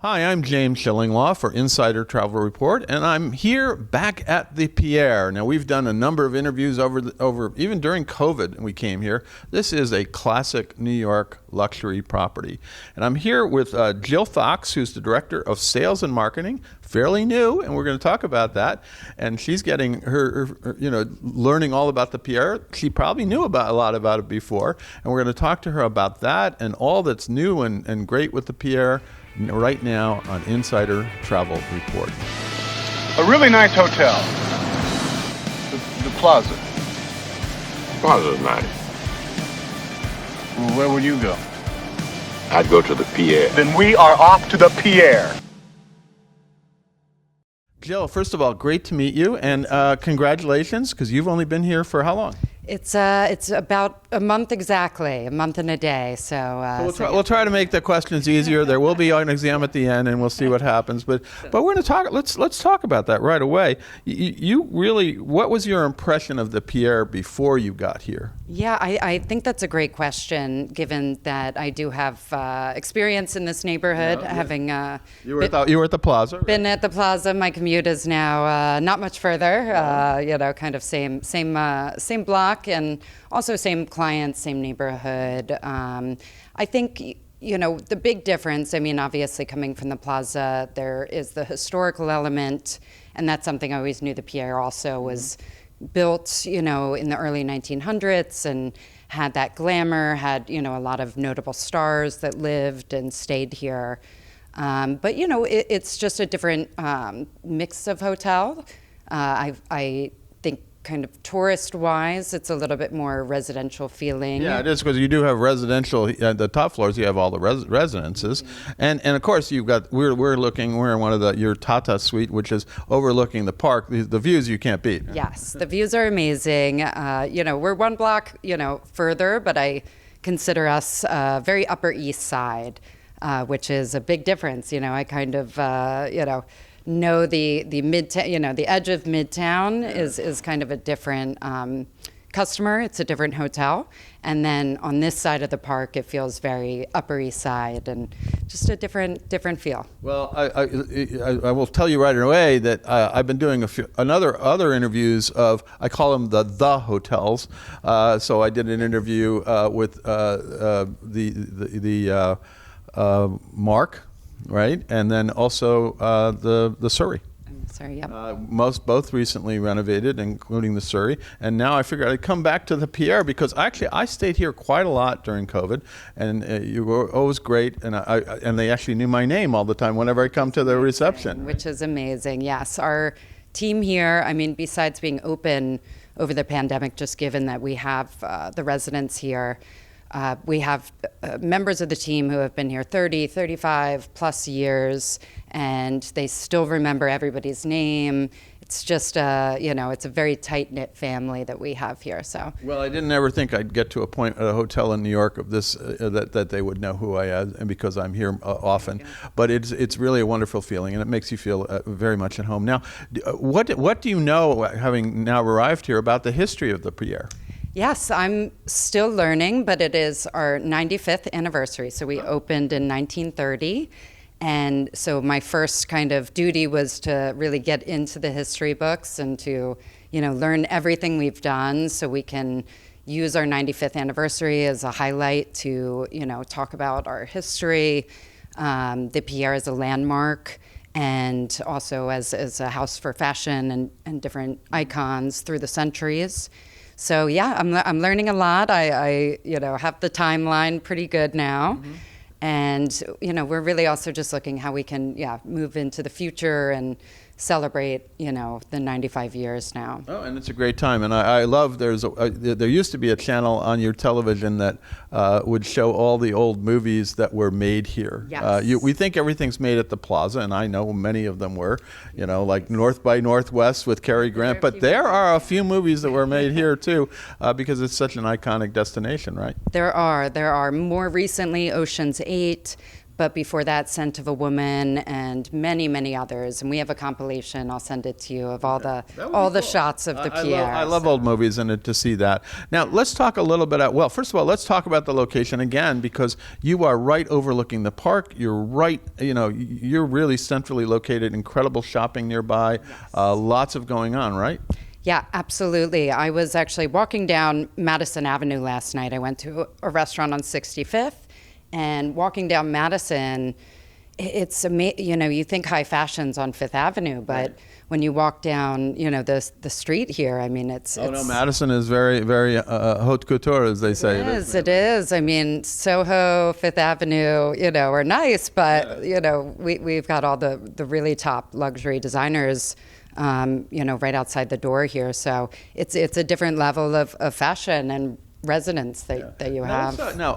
Hi, I'm James Shillinglaw for Insider Travel Report, and I'm here back at the Pierre. Now, we've done a number of interviews over even during COVID, and we came here. This is a classic New York luxury property. And I'm here with Jill Fox, who's the Director of Sales and Marketing, fairly new, and we're going to talk about that. And she's getting her learning all about the Pierre. She probably knew a lot about it before, and we're going to talk to her about that and all that's new and great with the Pierre right now on Insider Travel Report. A really nice hotel. The Plaza. Plaza's nice. Well, where would you go? I'd go to the Pierre. Then we are off to the Pierre. Jill, first of all, great to meet you, and congratulations, because you've only been here for how long? It's about a month exactly, a month and a day. So, we'll try to make the questions easier. There will be an exam at the end, and we'll see what happens. But we're going to talk. Let's talk about that right away. You really, what was your impression of the Pierre before you got here? Yeah, I think that's a great question, given that I do have experience in this neighborhood, having you were at the Plaza. Right? Been at the Plaza. My commute is now not much further. Kind of same block. And also same clients, same neighborhood. I think, the big difference, obviously coming from the Plaza, there is the historical element, and that's something I always knew the Pierre also was built, in the early 1900s and had that glamour, had, a lot of notable stars that lived and stayed here. But, it's just a different mix of hotel. I think kind of tourist-wise, it's a little bit more residential feeling. Yeah, it is, because you do have residential. The top floors, you have all the residences, and of course you've got. We're in one of your Tata suite, which is overlooking the park. The views you can't beat. Yes, the views are amazing. We're one block further, but I consider us very Upper East Side, which is a big difference. I kind of know the midtown, the edge of Midtown is kind of a different customer. It's a different hotel. And then on this side of the park, it feels very Upper East Side and just a different feel. Well, I will tell you right away that I've been doing other interviews of, I call them the hotels. So I did an interview with Mark. Right, and then also the Surrey. Surrey, yep. Both recently renovated, including the Surrey. And now I figured I'd come back to the Pierre, because actually I stayed here quite a lot during COVID, and you were always great. And they actually knew my name all the time whenever I come to the reception. Which is amazing. Yes, our team here. Besides being open over the pandemic, just given that we have the residents here. We have members of the team who have been here 30, 35 plus years, and they still remember everybody's name. It's just, it's a very tight-knit family that we have here. So. Well, I didn't ever think I'd get to a point at a hotel in New York of this, that they would know who I am, and because I'm here often. But it's really a wonderful feeling, and it makes you feel very much at home. Now, what do you know, having now arrived here, about the history of the Pierre? Yes, I'm still learning, but it is our 95th anniversary. So we opened in 1930. And so my first kind of duty was to really get into the history books and to, learn everything we've done so we can use our 95th anniversary as a highlight to, talk about our history, the Pierre as a landmark, and also as a house for fashion and different icons through the centuries. So yeah, I'm learning a lot. I have the timeline pretty good now. Mm-hmm. And, we're really also just looking how we can, move into the future and celebrate, the 95 years now. Oh, and it's a great time. And I love, there used to be a channel on your television that would show all the old movies that were made here. Yes. We think everything's made at the Plaza, and I know many of them were, like North by Northwest with Cary Grant. But there are a few movies that were made here, too, because it's such an iconic destination, right? There are. More recently, Ocean's 8. but before that, Scent of a Woman, and many, many others. And we have a compilation. I'll send it to you of all the cool. shots of the Pierre. I love old movies and to see that. Now, let's talk a little bit. Well, first of all, let's talk about the location again, because you are right overlooking the park. You're right, you're really centrally located, incredible shopping nearby, lots of going on, right? Yeah, absolutely. I was actually walking down Madison Avenue last night. I went to a restaurant on 65th, and walking down Madison, it's amazing. You think high fashion's on Fifth Avenue, but when you walk down, the street here, I mean, it's no, Madison is very, very haute couture, as they say. It is. I mean, Soho, Fifth Avenue, are nice, but we've got all the really top luxury designers, right outside the door here. So it's a different level of fashion and residence that you have. Now,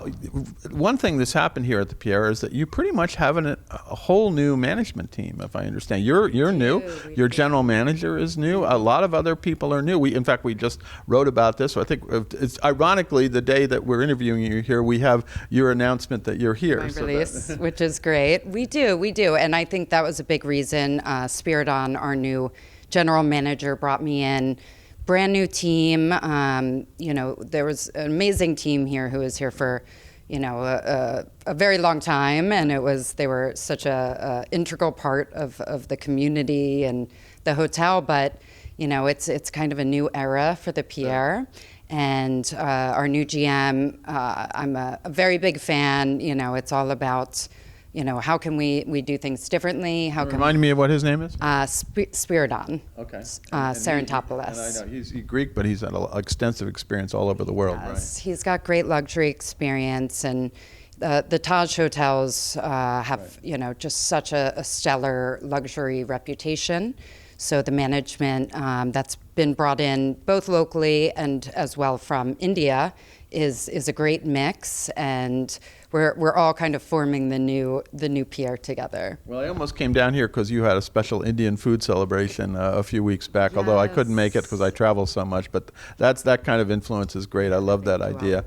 one thing that's happened here at the Pierre is that you pretty much have a whole new management team, if I understand. You're new. Your general manager is new. A lot of other people are new. In fact, we just wrote about this. So I think it's ironically the day that we're interviewing you here, we have your announcement that you're here. My release, which is great. We do. And I think that was a big reason. Spiridon, our new general manager, brought me in. Brand new team. There was an amazing team here who was here for, a very long time, and they were such a integral part of the community and the hotel. But it's kind of a new era for the Pierre, and our new GM. I'm a very big fan. It's all about. How can we do things differently? Remind me of what his name is? Spiridon. Okay. Sarantopoulos. And I know he's Greek, but he's had extensive experience all over the world, right? He's got great luxury experience, and the Taj hotels have just such a stellar luxury reputation. So the management that's been brought in both locally and as well from India is a great mix, and we're all kind of forming the new Pierre together. Well, I almost came down here because you had a special Indian food celebration a few weeks back, although I couldn't make it because I travel so much. But that kind of influence is great. I love that idea.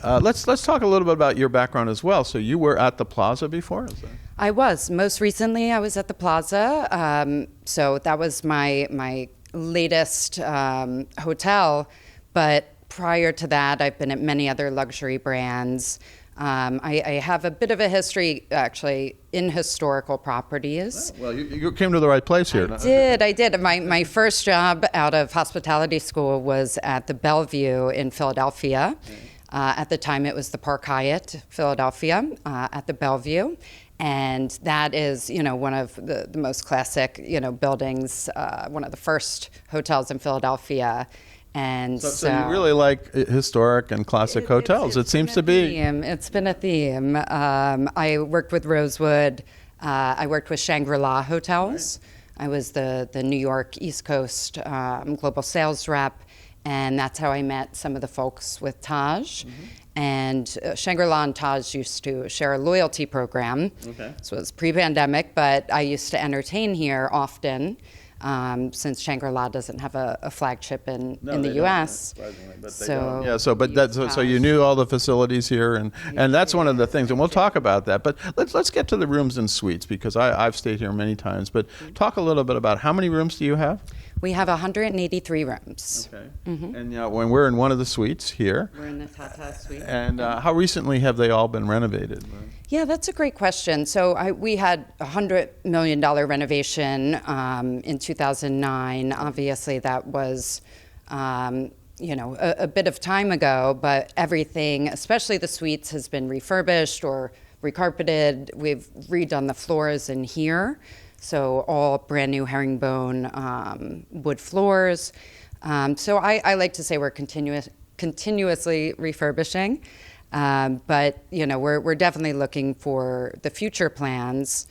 Let's talk a little bit about your background as well. So you were at the Plaza before? I was. Most recently, I was at the Plaza. So that was my latest hotel. But prior to that, I've been at many other luxury brands. I have a bit of a history, actually, in historical properties. Well, you came to the right place here. I did. My first job out of hospitality school was at the Bellevue in Philadelphia. At the time, it was the Park Hyatt, Philadelphia, at the Bellevue. And that is, one of the most classic, buildings, one of the first hotels in Philadelphia. And so you really like historic and classic hotels. It seems to be. It's been a theme. I worked with Rosewood. I worked with Shangri-La Hotels. Right. I was the New York East Coast global sales rep, and that's how I met some of the folks with Taj. Mm-hmm. And Shangri-La and Taj used to share a loyalty program. Okay. So it was pre-pandemic, but I used to entertain here often. Since Shangri-La doesn't have a flagship in the U.S. So you knew all the facilities here, and that's one of the things, and we'll talk about that. But let's get to the rooms and suites, because I've stayed here many times. But talk a little bit about how many rooms do you have? We have 183 rooms. Okay. Mm-hmm. And when we're in one of the suites here. We're in the Tata suite. And how recently have they all been renovated? Yeah, that's a great question. So we had a $100 million renovation in 2009. Obviously, that was a bit of time ago, but everything, especially the suites, has been refurbished or recarpeted. We've redone the floors in here. So all brand new herringbone wood floors. So I like to say we're continuously refurbishing. But we're definitely looking for the future plans.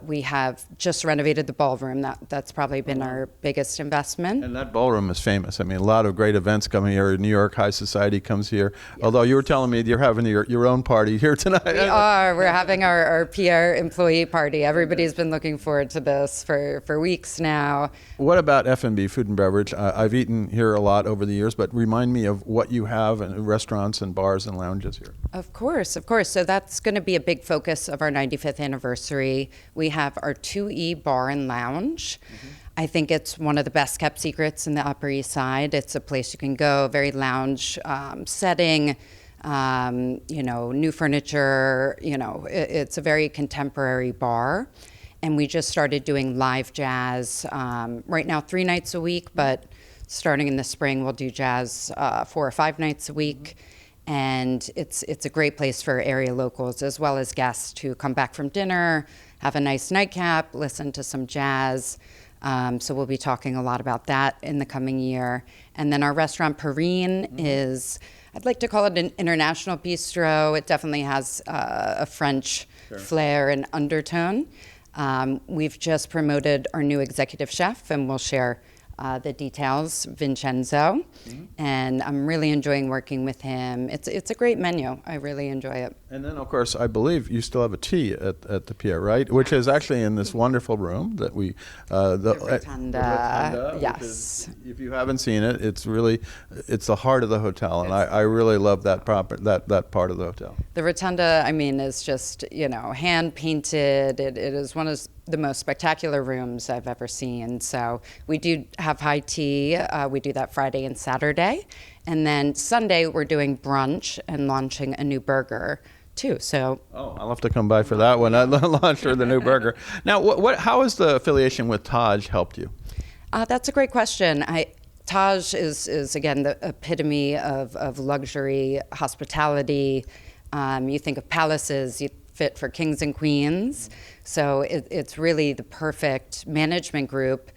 We have just renovated the ballroom. That's probably been our biggest investment. And that ballroom is famous. I mean, a lot of great events coming here. New York High Society comes here. Yes. Although you were telling me you're having your own party here tonight. We are. We're having our Pierre employee party. Everybody's been looking forward to this for weeks now. What about F&B, food and beverage? I've eaten here a lot over the years, but remind me of what you have in restaurants and bars and lounges here. Of course. So that's going to be a big focus of our 95th anniversary. We have our 2E Bar and Lounge. Mm-hmm. I think it's one of the best kept secrets in the Upper East Side. It's a place you can go, very lounge setting, new furniture. It's a very contemporary bar. And we just started doing live jazz right now 3 nights a week, but starting in the spring, we'll do jazz 4 or 5 nights a week. And it's a great place for area locals as well as guests to come back from dinner, have a nice nightcap, listen to some jazz. So we'll be talking a lot about that in the coming year. And then our restaurant Perrine is, I'd like to call it an international bistro. It definitely has a French flair and undertone. We've just promoted our new executive chef, and we'll share the details, Vincenzo, and I'm really enjoying working with him. It's a great menu. I really enjoy it. And then, of course, I believe you still have a tea at the Pierre, right? Which is actually in this wonderful room that we the Rotunda. Yes. Is, if you haven't seen it, it's the heart of the hotel, and I really love that part of the hotel. The Rotunda, I mean, is just hand painted. It is one of the most spectacular rooms I've ever seen. So we do have high tea. We do that Friday and Saturday. And then Sunday, we're doing brunch and launching a new burger, too. So I'll have to come by for that one. I launched for the new burger. Now, how has the affiliation with Taj helped you? That's a great question. Taj is again, the epitome of luxury hospitality. You think of palaces, you fit for kings and queens. So it's really the perfect management group.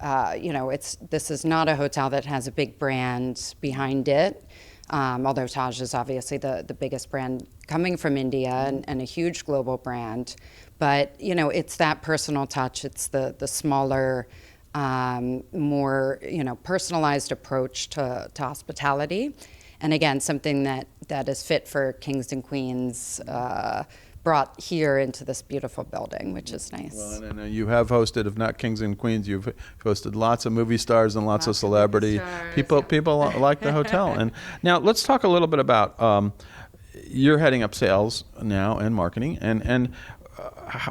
This is not a hotel that has a big brand behind it, although Taj is obviously the biggest brand coming from India and a huge global brand. But, it's that personal touch. It's the smaller, more, personalized approach to hospitality. And again, something that is fit for kings and queens, brought here into this beautiful building, which is nice. Well, and you have hosted, if not kings and queens, you've hosted lots of movie stars and lots of celebrity people. People like the hotel. And now let's talk a little bit about you're heading up sales now and marketing. And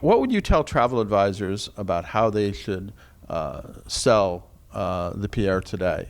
what would you tell travel advisors about how they should sell the Pierre today?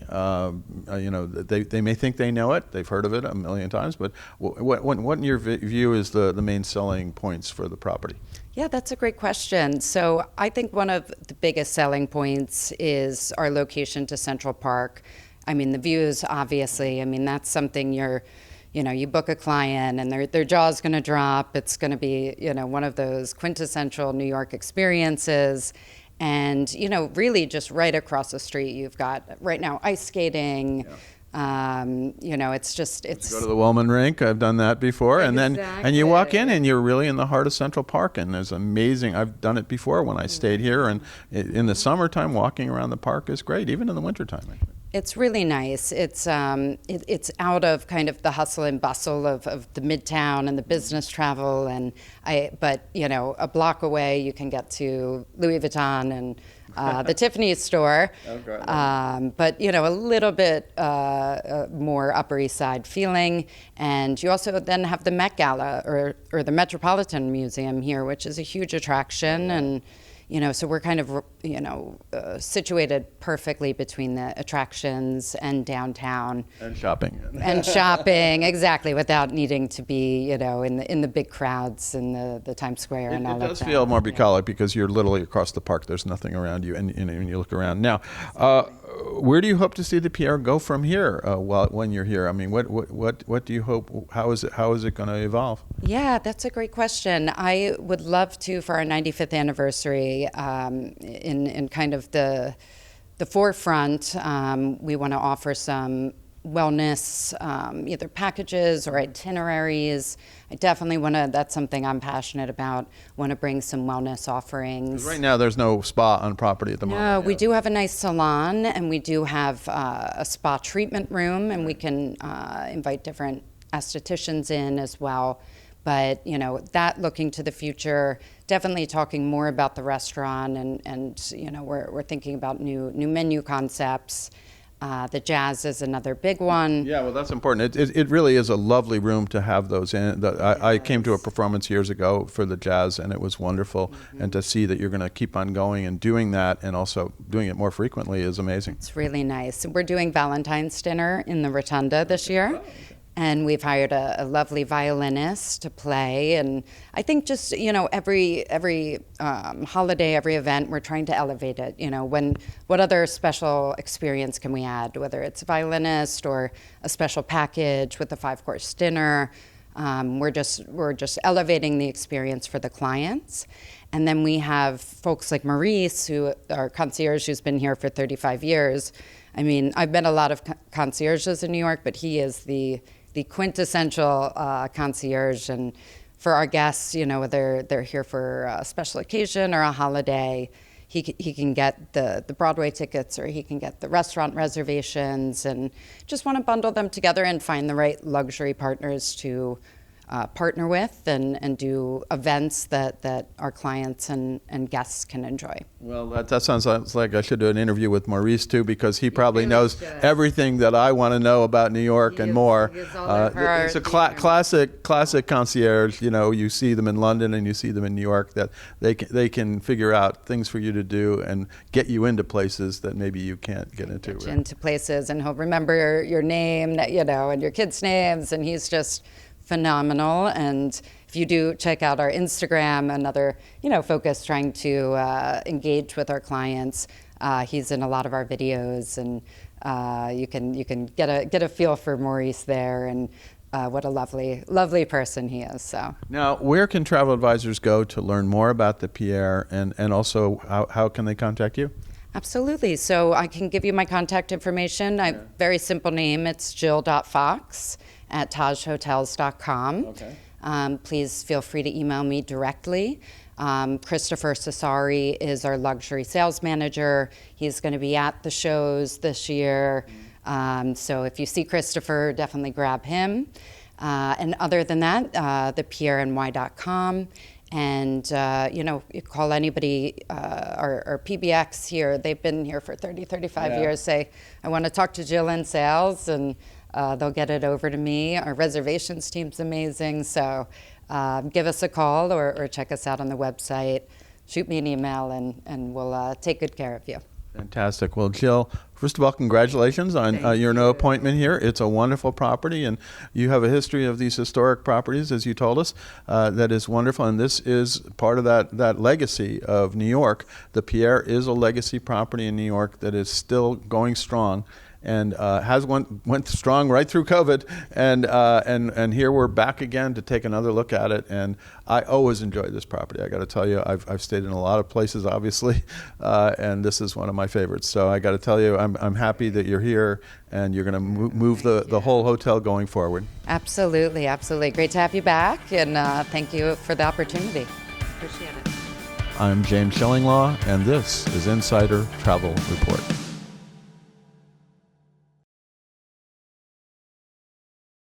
They may think they know it. They've heard of it a million times. But what in your view is the main selling points for the property? Yeah, that's a great question. So I think one of the biggest selling points is our location to Central Park. I mean, the views, obviously. I mean, that's something you book a client and their jaw's going to drop. It's going to be, one of those quintessential New York experiences. And, really just right across the street, you've got right now ice skating. Yeah. It's go to the Wellman Rink. I've done that before. Exactly. And you walk in and you're really in the heart of Central Park. And there's amazing, I've done it before when I stayed here. And in the summertime, walking around the park is great, even in the wintertime. It's really nice. It's out of kind of the hustle and bustle of the Midtown and the business travel, but a block away you can get to Louis Vuitton and the Tiffany's store. Okay. But a little bit more Upper East Side feeling, and you also then have the Met Gala or the Metropolitan Museum here, which is a huge attraction and. So we're kind of, situated perfectly between the attractions and downtown. And shopping. And shopping, exactly, without needing to be, in the big crowds in the Times Square and all that. It does feel more bucolic because you're literally across the park. There's nothing around you, and you look around. Now, where do you hope to see the Pierre go from here when you're here? I mean, what do you hope? How is it going to evolve? Yeah, that's a great question. I would love to, for our 95th anniversary, in kind of the forefront, we want to offer some wellness, either packages or itineraries. I definitely want to, that's something I'm passionate about, want to bring some wellness offerings. Right now, there's no spa on property at the moment. No, we do have a nice salon, and we do have a spa treatment room, and we can invite different estheticians in as well. But, that looking to the future, definitely talking more about the restaurant, and we're thinking about new menu concepts. The jazz is another big one. Yeah, well, that's important. It really is a lovely room to have those in. I came to a performance years ago for the jazz, and it was wonderful. And to see that you're going to keep on going and doing that, and also doing it more frequently, is amazing. It's really nice. We're doing Valentine's dinner in the Rotunda this year. And we've hired a lovely violinist to play. And I think just, every holiday, every event, we're trying to elevate it. What other special experience can we add, whether it's a violinist or a special package with a 5-course dinner. We're just elevating the experience for the clients. And then we have folks like Maurice, who our concierge, who's been here for 35 years. I mean, I've met a lot of concierges in New York, but he is the quintessential concierge. And for our guests, whether they're here for a special occasion or a holiday, he can get the Broadway tickets, or he can get the restaurant reservations, and just want to bundle them together and find the right luxury partners to partner with and do events that our clients and guests can enjoy. Well, that sounds like I should do an interview with Maurice too, because he probably knows everything that I want to know about New York and more. It's a classic concierge. You see them in London and you see them in New York, that they can figure out things for you to do and get you into places that maybe you can't get into. Get you into places, and he'll remember your name, and your kids' names, and he's just phenomenal. And if you do check out our Instagram, another focus trying to engage with our clients, he's in a lot of our videos, and you can get a feel for Maurice there, and what a lovely person he is. So now, where can travel advisors go to learn more about the Pierre, and also how can they contact you? Absolutely. So I can give you my contact information. Very simple name. It's jill.fox@tajhotels.com. Okay. Please feel free to email me directly. Christopher Cesari is our luxury sales manager. He's going to be at the shows this year. So if you see Christopher, definitely grab him. And other than that, thepierreny.com. And, you call anybody, our PBX here, they've been here for 35 years, say, I want to talk to Jill in sales, and they'll get it over to me. Our reservations team's amazing, so give us a call or check us out on the website. Shoot me an email, and we'll take good care of you. Fantastic. Well, Jill, first of all, congratulations on your new appointment here. It's a wonderful property, and you have a history of these historic properties, as you told us. That is wonderful, and this is part of that legacy of New York. The Pierre is a legacy property in New York that is still going strong, and went strong right through COVID, and here we're back again to take another look at it. And I always enjoy this property. I got to tell you, I've stayed in a lot of places, obviously, and this is one of my favorites. So I got to tell you, I'm happy that you're here, and you're going to move the whole hotel going forward. Absolutely, great to have you back, and thank you for the opportunity. Appreciate it. I'm James Shillinglaw, and this is Insider Travel Report.